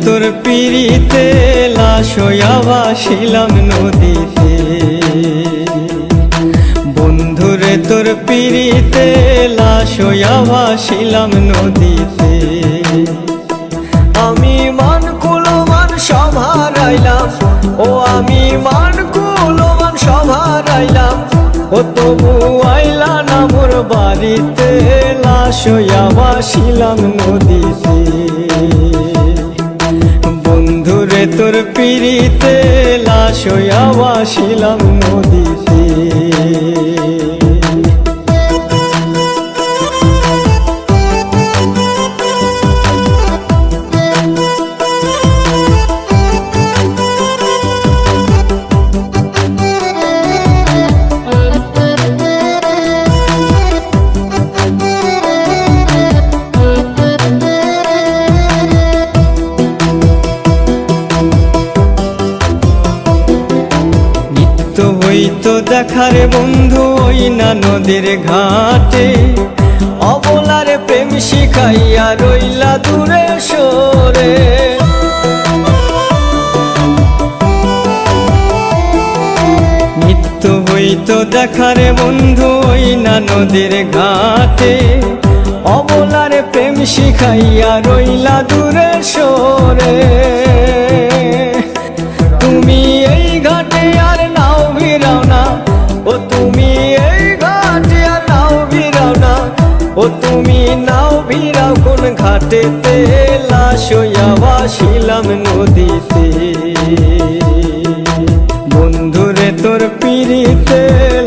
তোর পিড়িতে লাশ হইয়া ভাসিলাম নদীতে। বন্ধুরে তোর পিড়িতে লাশ হইয়া ভাসিলাম নদীতে। আমি মান কুলমান সব হারাইলাম, ও আমি মান কুলমান সব হারাইলাম, ও তবু আইলা না মোর বাড়িতে, লাশ হইয়া ভাসিলাম নদীতে। বন্ধুরে তোর পিড়িতে লাশ হইয়া ভাসিলাম নদীতে। হইতো দেখারে বন্ধু ওই না নদীর ঘাটে, অবলারে প্রেম শিখাইয়া রইলা দূরে সরে। নিত্য হইতো দেখারে বন্ধু ওই না নদীর ঘাটে, অবলারে প্রেম শিখাইয়া রইলা দূরে সরে। তুমি এই ঘাটে আর নাও ভিড়াও না, ও তুমি এই ঘাটে আর নাও ভিড়াও না, ও তুমি নাও ভিড়াও কোন ঘাটেতে, লাশ হইয়া ভাসিলাম নদীতে। বন্ধুরে তোর পিড়িতে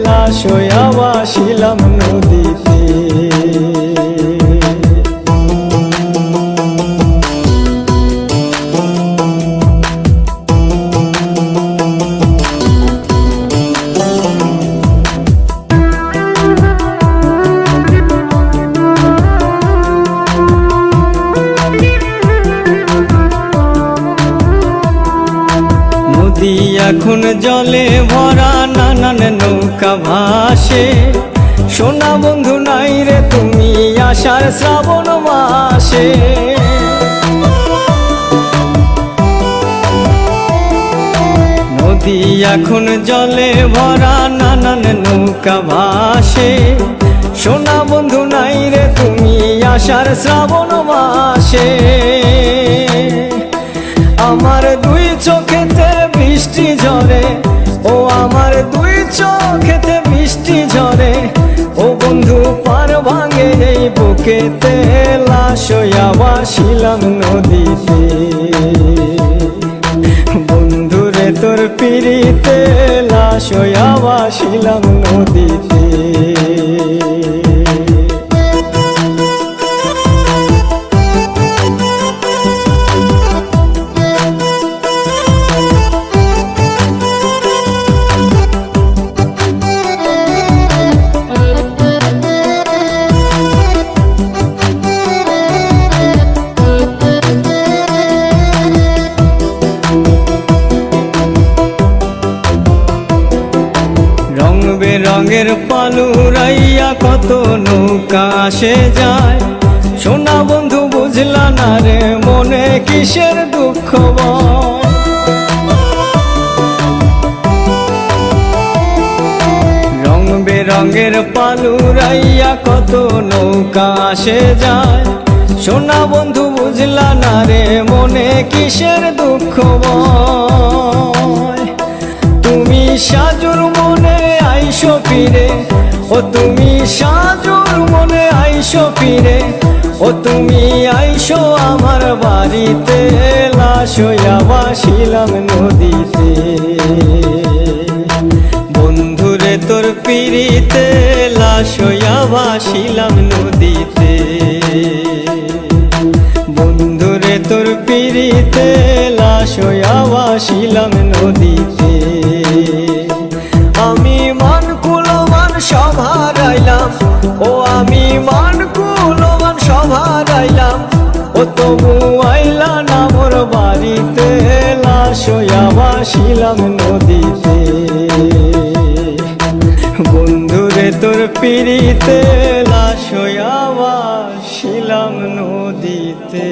লাশ হইয়া ভাসিলাম নদীতে। নদী এখন জলে ভরা, নানান নৌকা ভাসে, সোনা বন্ধু নাই রে তুমি আষাঢ় শ্রাবণ মাসে। নদী এখন জলে ভরা, নানান নৌকা ভাসে, সোনা বন্ধু নাই রে তুমি আষাঢ় শ্রাবণ মাসে। আমার দুই চোখেতে বৃষ্টি ঝরে, ও আমার দুই চোখেতে বৃষ্টি ঝরে, ও বন্ধু পার ভাঙে এই বুকেতে, লাশ হইয়া ভাসিলাম নদীতে। বন্ধুরে তোর পিড়িতে লাশ হইয়া ভাসিলাম নদীতে। রঙের পালুরাইয়া কত নৌকা আসে যায়, সোনা বন্ধু বুঝলা না রে মনে কিসের দুঃখ বয়। রং বেরঙের পালুরাইয়া কত নৌকা আসে যায়, সোনা বন্ধু বুঝলা না রে মনে কিসের দুঃখ বয়। তুমি সাজুর মনে আইসো ফিরে, ও তুমি সাজুর মনে আইসো ফিরে, ও তুমি আইসো আমার বাড়িতে, লাশ হইয়া ভাসিলাম নদীতে। বন্ধুরে তোর পিড়িতে লাশ হইয়া ভাসিলাম নদীতে। বন্ধুরে তোর পিড়িতে লাশ হইয়া ভাসিলাম নদীতে। আমি মান কুলমান সব হারাইলাম, ও আমি মান কুলমান সব হারাইলাম, ও তবু আইলা না মোর বাড়িতে, লাশ হইয়া ভাসিলাম নদীতে। বন্ধুরে তোর পিড়িতে লাশ হইয়া ভাসিলাম নদীতে।